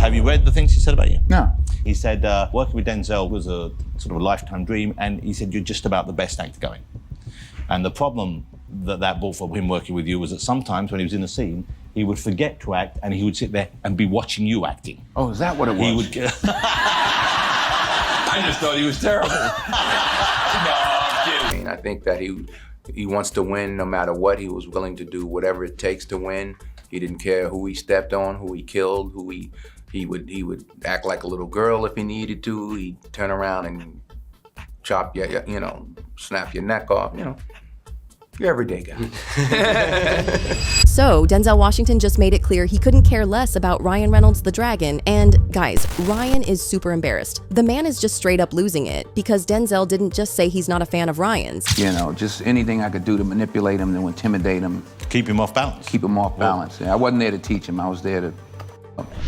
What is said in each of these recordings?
Have you read the things he said about you? No. He said working with Denzel was a sort of a lifetime dream, and he said you're just about the best actor going. And the problem that brought for him working with you was that sometimes when he was in a scene, he would forget to act, and he would sit there and be watching you acting. Oh, is that what it was? He would. I just thought he was terrible. No, I'm kidding. I think that he wants to win no matter what. He was willing to do whatever it takes to win. He didn't care who he stepped on, who he killed, who he would act like a little girl if he needed to. He'd turn around and chop your, snap your neck off, Your everyday guy. So, Denzel Washington just made it clear he couldn't care less about Ryan Reynolds the Dragon, and guys, Ryan is super embarrassed. The man is just straight up losing it because Denzel didn't just say he's not a fan of Ryan's. Just anything I could do to manipulate him, to intimidate him. Keep him off balance. Keep him off balance. I wasn't there to teach him, I was there to...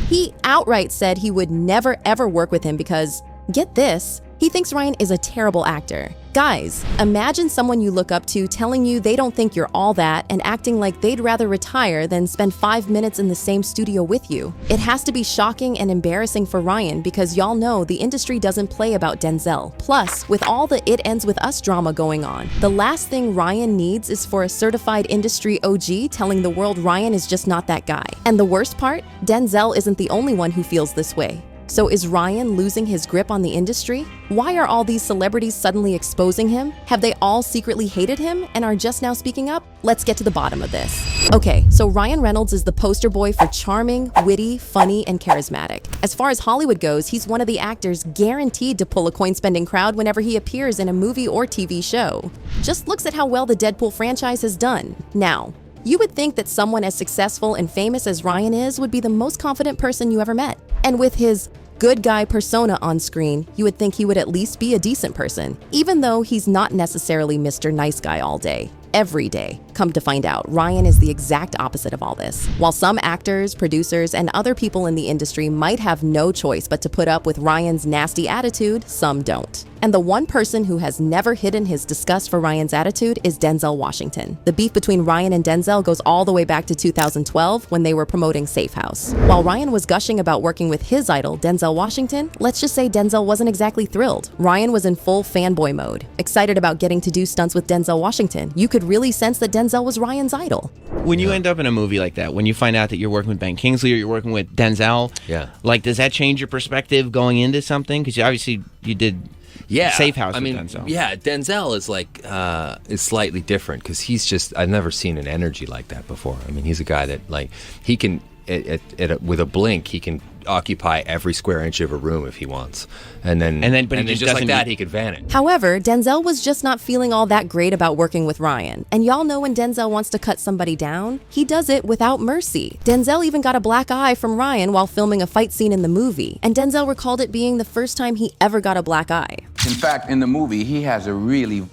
He outright said he would never ever work with him because, get this, he thinks Ryan is a terrible actor. Guys, imagine someone you look up to telling you they don't think you're all that and acting like they'd rather retire than spend 5 minutes in the same studio with you. It has to be shocking and embarrassing for Ryan because y'all know the industry doesn't play about Denzel. Plus, with all the It Ends With Us drama going on, the last thing Ryan needs is for a certified industry OG telling the world Ryan is just not that guy. And the worst part? Denzel isn't the only one who feels this way. So is Ryan losing his grip on the industry? Why are all these celebrities suddenly exposing him? Have they all secretly hated him and are just now speaking up? Let's get to the bottom of this. Okay, so Ryan Reynolds is the poster boy for charming, witty, funny, and charismatic. As far as Hollywood goes, he's one of the actors guaranteed to pull a coin-spending crowd whenever he appears in a movie or TV show. Just looks at how well the Deadpool franchise has done. Now, you would think that someone as successful and famous as Ryan is would be the most confident person you ever met. And with his good guy persona on screen, you would think he would at least be a decent person, even though he's not necessarily Mr. Nice Guy all day. Every day. Come to find out, Ryan is the exact opposite of all this. While some actors, producers, and other people in the industry might have no choice but to put up with Ryan's nasty attitude, some don't. And the one person who has never hidden his disgust for Ryan's attitude is Denzel Washington. The beef between Ryan and Denzel goes all the way back to 2012 when they were promoting Safe House. While Ryan was gushing about working with his idol, Denzel Washington, let's just say Denzel wasn't exactly thrilled. Ryan was in full fanboy mode, excited about getting to do stunts with Denzel Washington. You could really sense that Denzel was Ryan's idol. When you end up in a movie like that, when you find out that you're working with Ben Kingsley or you're working with Denzel, does that change your perspective going into something? Because obviously you did Safe House with Denzel. Yeah, Denzel is is slightly different because I've never seen an energy like that before. I mean, he's a guy that he can, with a blink, he can occupy every square inch of a room if he wants. And then just like that, he could vanish. However, Denzel was just not feeling all that great about working with Ryan. And y'all know when Denzel wants to cut somebody down, he does it without mercy. Denzel even got a black eye from Ryan while filming a fight scene in the movie. And Denzel recalled it being the first time he ever got a black eye. In fact, in the movie, he has a really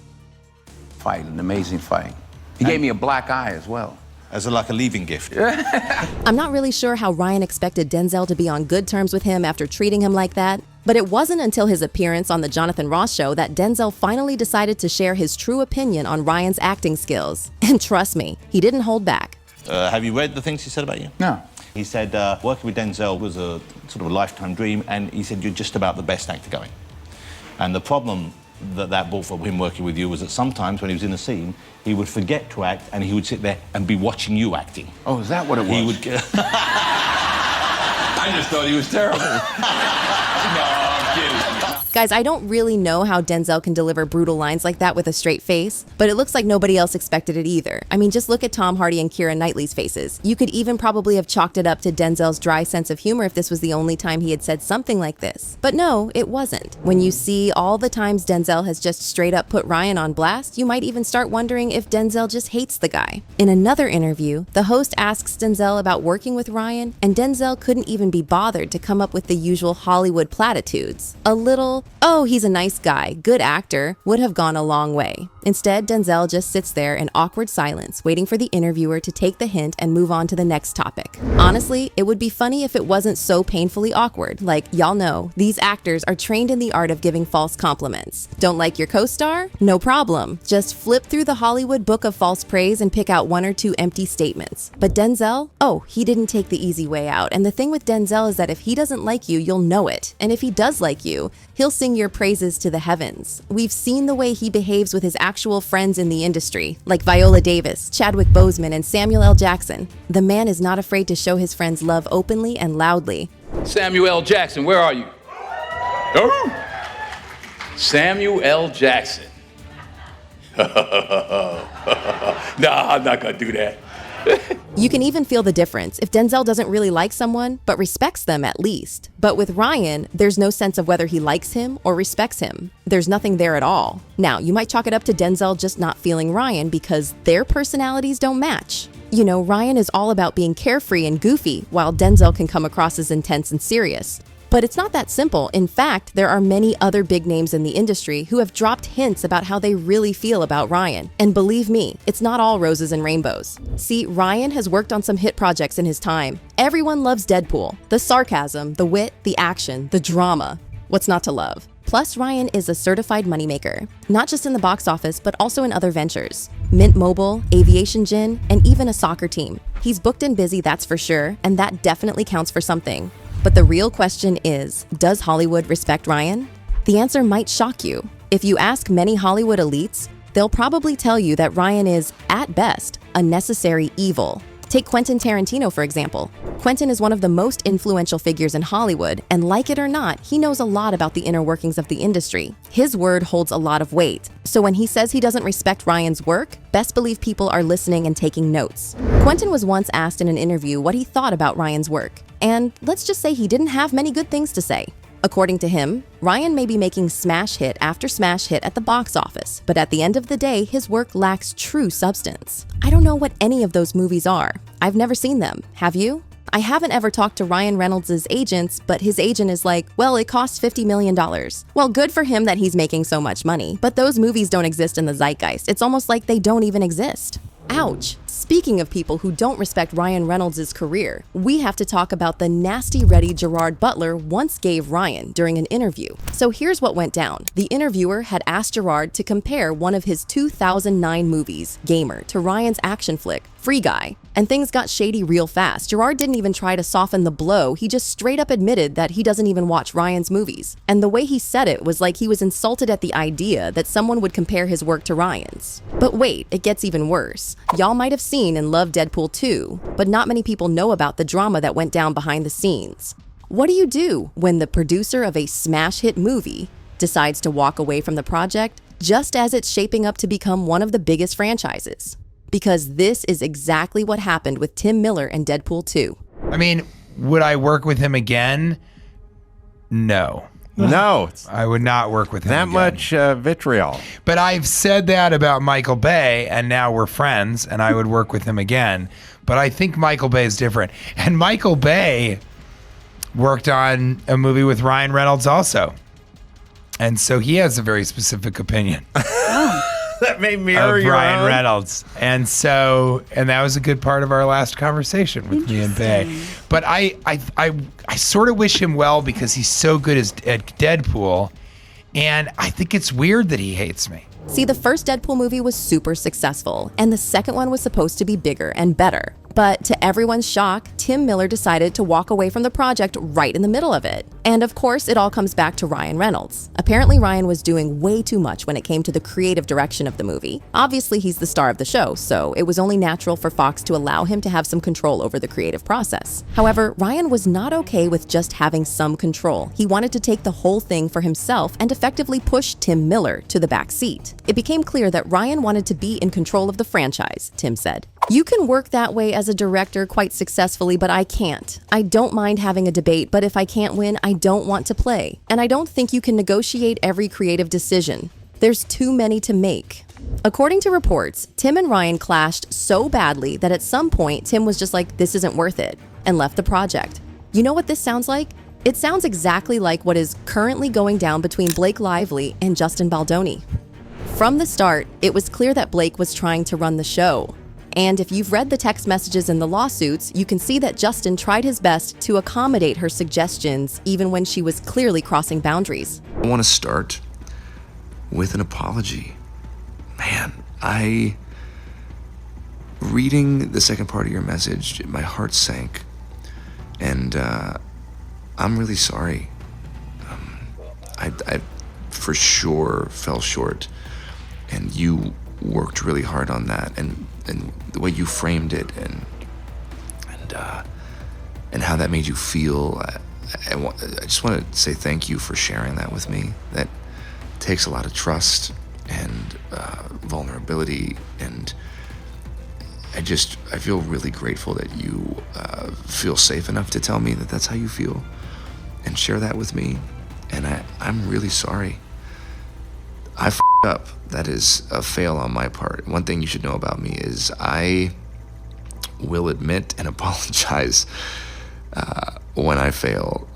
an amazing fight. He gave me a black eye as well. As a leaving gift. I'm not really sure how Ryan expected Denzel to be on good terms with him after treating him like that, but it wasn't until his appearance on the Jonathan Ross show that Denzel finally decided to share his true opinion on Ryan's acting skills. And trust me, he didn't hold back. Have you read the things he said about you? No. He said working with Denzel was a sort of a lifetime dream, and he said you're just about the best actor going. And the problem that brought for him working with you was that sometimes when he was in a scene, he would forget to act, and he would sit there and be watching you acting. Oh, is that what it was? He would. I just thought he was terrible. No, I'm kidding. Guys, I don't really know how Denzel can deliver brutal lines like that with a straight face, but it looks like nobody else expected it either. I mean, just look at Tom Hardy and Keira Knightley's faces. You could even probably have chalked it up to Denzel's dry sense of humor if this was the only time he had said something like this. But no, it wasn't. When you see all the times Denzel has just straight up put Ryan on blast, you might even start wondering if Denzel just hates the guy. In another interview, the host asks Denzel about working with Ryan, and Denzel couldn't even be bothered to come up with the usual Hollywood platitudes. A little "Oh, he's a nice guy, good actor," would have gone a long way. Instead, Denzel just sits there in awkward silence, waiting for the interviewer to take the hint and move on to the next topic. Honestly, it would be funny if it wasn't so painfully awkward. Like, y'all know, these actors are trained in the art of giving false compliments. Don't like your co-star? No problem. Just flip through the Hollywood book of false praise and pick out 1 or 2 empty statements. But Denzel? Oh, he didn't take the easy way out. And the thing with Denzel is that if he doesn't like you, you'll know it. And if he does like you, he'll sing your praises to the heavens. We've seen the way he behaves with his actual friends in the industry, like Viola Davis, Chadwick Boseman, and Samuel L. Jackson. The man is not afraid to show his friends love openly and loudly. Samuel L. Jackson, where are you? Oh. Samuel L. Jackson. Nah, I'm not gonna do that. You can even feel the difference if Denzel doesn't really like someone, but respects them at least. But with Ryan, there's no sense of whether he likes him or respects him. There's nothing there at all. Now, you might chalk it up to Denzel just not feeling Ryan because their personalities don't match. You know, Ryan is all about being carefree and goofy, while Denzel can come across as intense and serious. But it's not that simple. In fact, there are many other big names in the industry who have dropped hints about how they really feel about Ryan. And believe me, it's not all roses and rainbows. See, Ryan has worked on some hit projects in his time. Everyone loves Deadpool. The sarcasm, the wit, the action, the drama. What's not to love? Plus, Ryan is a certified moneymaker, not just in the box office, but also in other ventures. Mint Mobile, Aviation Gin, and even a soccer team. He's booked and busy, that's for sure, and that definitely counts for something. But the real question is, does Hollywood respect Ryan? The answer might shock you. If you ask many Hollywood elites, they'll probably tell you that Ryan is, at best, a necessary evil. Take Quentin Tarantino, for example. Quentin is one of the most influential figures in Hollywood, and like it or not, he knows a lot about the inner workings of the industry. His word holds a lot of weight. So when he says he doesn't respect Ryan's work, best believe people are listening and taking notes. Quentin was once asked in an interview what he thought about Ryan's work, and let's just say he didn't have many good things to say. According to him, Ryan may be making smash hit after smash hit at the box office, but at the end of the day, his work lacks true substance. I don't know what any of those movies are. I've never seen them. Have you? I haven't ever talked to Ryan Reynolds' agents, but his agent is like, well, it cost $50 million. Well, good for him that he's making so much money, but those movies don't exist in the zeitgeist. It's almost like they don't even exist. Ouch. Speaking of people who don't respect Ryan Reynolds' career, we have to talk about the nasty ready Gerard Butler once gave Ryan during an interview. So here's what went down. The interviewer had asked Gerard to compare one of his 2009 movies, Gamer, to Ryan's action flick, Free Guy. And things got shady real fast. Gerard didn't even try to soften the blow. He just straight up admitted that he doesn't even watch Ryan's movies. And the way he said it was like he was insulted at the idea that someone would compare his work to Ryan's. But wait, it gets even worse. Y'all might have seen and loved Deadpool 2, but not many people know about the drama that went down behind the scenes. What do you do when the producer of a smash hit movie decides to walk away from the project just as it's shaping up to become one of the biggest franchises? Because this is exactly what happened with Tim Miller and Deadpool 2. I mean, would I work with him again? No. No. I would not work with him that again. much vitriol. But I've said that about Michael Bay, and now we're friends, and I would work with him again. But I think Michael Bay is different. And Michael Bay worked on a movie with Ryan Reynolds also. And so he has a very specific opinion. That may mirror of your Ryan own. Reynolds. And that was a good part of our last conversation with me and Bay. But I sort of wish him well because he's so good at Deadpool. And I think it's weird that he hates me. See, the first Deadpool movie was super successful, and the second one was supposed to be bigger and better. But to everyone's shock, Tim Miller decided to walk away from the project right in the middle of it. And of course, it all comes back to Ryan Reynolds. Apparently, Ryan was doing way too much when it came to the creative direction of the movie. Obviously, he's the star of the show, so it was only natural for Fox to allow him to have some control over the creative process. However, Ryan was not okay with just having some control. He wanted to take the whole thing for himself and effectively push Tim Miller to the back seat. It became clear that Ryan wanted to be in control of the franchise, Tim said. You can work that way as a director quite successfully, but I can't. I don't mind having a debate, but if I can't win, I don't want to play. And I don't think you can negotiate every creative decision. There's too many to make. According to reports, Tim and Ryan clashed so badly that at some point, Tim was just like, this isn't worth it, and left the project. You know what this sounds like? It sounds exactly like what is currently going down between Blake Lively and Justin Baldoni. From the start, it was clear that Blake was trying to run the show. And if you've read the text messages in the lawsuits, you can see that Justin tried his best to accommodate her suggestions even when she was clearly crossing boundaries. I want to start with an apology. Man, reading the second part of your message, my heart sank. And I'm really sorry. I for sure fell short. And you worked really hard on that. And the way you framed it and how that made you feel, I just want to say thank you for sharing that with me. That takes a lot of trust and vulnerability, and I feel really grateful that you feel safe enough to tell me that that's how you feel and share that with me. And I'm really sorry. I f***ed up. That is a fail on my part. One thing you should know about me is I will admit and apologize when I fail.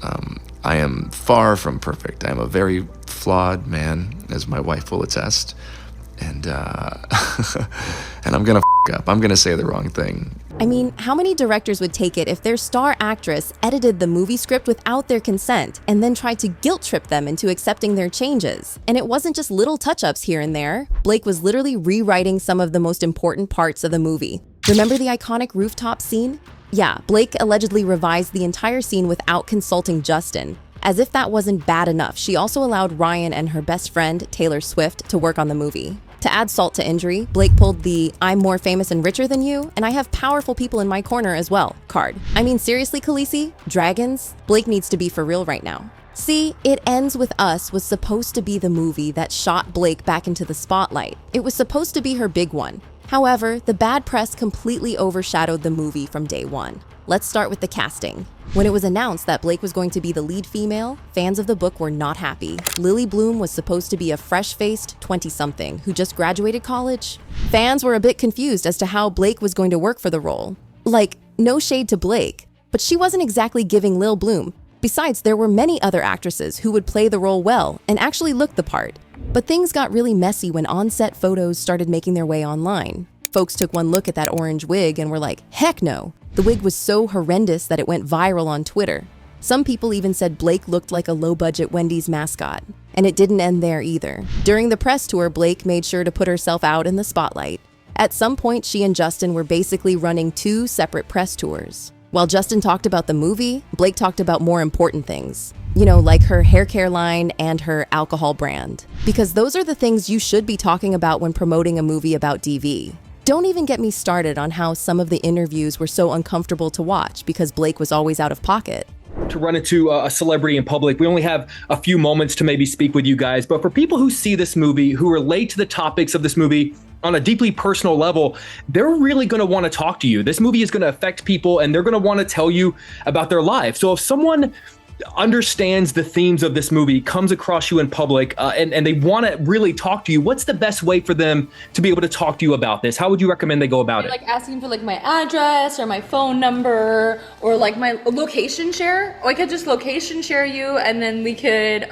I am far from perfect. I am a very flawed man, as my wife will attest. And and I'm gonna f*** up. I'm gonna say the wrong thing. I mean, how many directors would take it if their star actress edited the movie script without their consent and then tried to guilt trip them into accepting their changes? And it wasn't just little touch-ups here and there. Blake was literally rewriting some of the most important parts of the movie. Remember the iconic rooftop scene? Yeah, Blake allegedly revised the entire scene without consulting Justin. As if that wasn't bad enough, she also allowed Ryan and her best friend, Taylor Swift, to work on the movie. To add salt to injury, Blake pulled the "I'm more famous and richer than you, and I have powerful people in my corner as well" card. I mean, seriously, Khaleesi? Dragons? Blake needs to be for real right now. See, It Ends With Us was supposed to be the movie that shot Blake back into the spotlight. It was supposed to be her big one. However, the bad press completely overshadowed the movie from day one. Let's start with the casting. When it was announced that Blake was going to be the lead female, fans of the book were not happy. Lily Bloom was supposed to be a fresh-faced 20-something who just graduated college. Fans were a bit confused as to how Blake was going to work for the role. Like, no shade to Blake, but she wasn't exactly giving Lil Bloom. Besides, there were many other actresses who would play the role well and actually look the part. But things got really messy when on-set photos started making their way online. Folks took one look at that orange wig and were like, heck no. The wig was so horrendous that it went viral on Twitter. Some people even said Blake looked like a low-budget Wendy's mascot. And it didn't end there either. During the press tour, Blake made sure to put herself out in the spotlight. At some point, she and Justin were basically running 2 separate press tours. While Justin talked about the movie, Blake talked about more important things. You know, like her hair care line and her alcohol brand. Because those are the things you should be talking about when promoting a movie about DV. Don't even get me started on how some of the interviews were so uncomfortable to watch because Blake was always out of pocket. To run into a celebrity in public, we only have a few moments to maybe speak with you guys, but for people who see this movie, who relate to the topics of this movie on a deeply personal level, they're really going to want to talk to you. This movie is going to affect people and they're going to want to tell you about their life. So if someone understands the themes of this movie, comes across you in public, and they want to really talk to you, what's the best way for them to be able to talk to you about this? How would you recommend they go about it? Like asking for like my address or my phone number or like my location share. Or I could just location share you and then we could...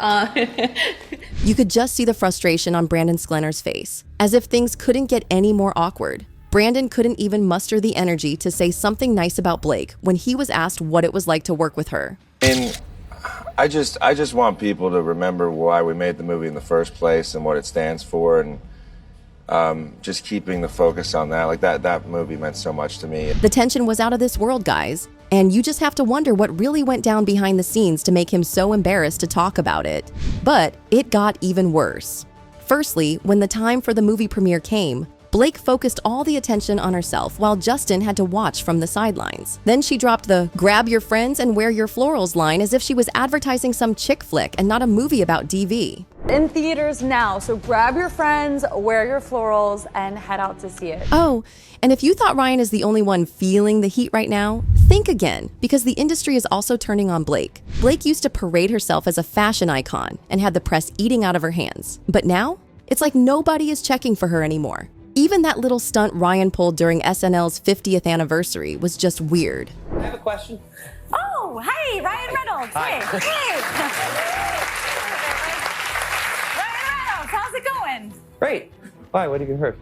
You could just see the frustration on Brandon Sklenor's face, as if things couldn't get any more awkward. Brandon couldn't even muster the energy to say something nice about Blake when he was asked what it was like to work with her. And I just want people to remember why we made the movie in the first place and what it stands for, and just keeping the focus on that. Like that movie meant so much to me. The tension was out of this world, guys. And you just have to wonder what really went down behind the scenes to make him so embarrassed to talk about it. But it got even worse. Firstly, when the time for the movie premiere came, Blake focused all the attention on herself while Justin had to watch from the sidelines. Then she dropped the "grab your friends and wear your florals" line as if she was advertising some chick flick and not a movie about DV. In theaters now, so grab your friends, wear your florals, and head out to see it. Oh, and if you thought Ryan is the only one feeling the heat right now, think again, because the industry is also turning on Blake. Blake used to parade herself as a fashion icon and had the press eating out of her hands. But now, it's like nobody is checking for her anymore. Even that little stunt Ryan pulled during SNL's 50th anniversary was just weird. I have a question. Oh, hey, Ryan Reynolds. Hey, hey. Ryan Reynolds, how's it going? Great. Why? What did you hurt?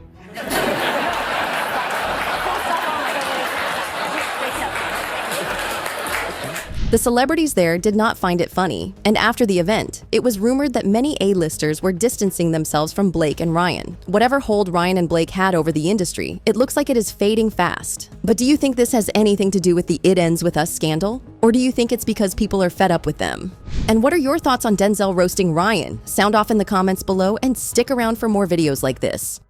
The celebrities there did not find it funny, and after the event, it was rumored that many A-listers were distancing themselves from Blake and Ryan. Whatever hold Ryan and Blake had over the industry, it looks like it is fading fast. But do you think this has anything to do with the It Ends With Us scandal? Or do you think it's because people are fed up with them? And what are your thoughts on Denzel roasting Ryan? Sound off in the comments below and stick around for more videos like this.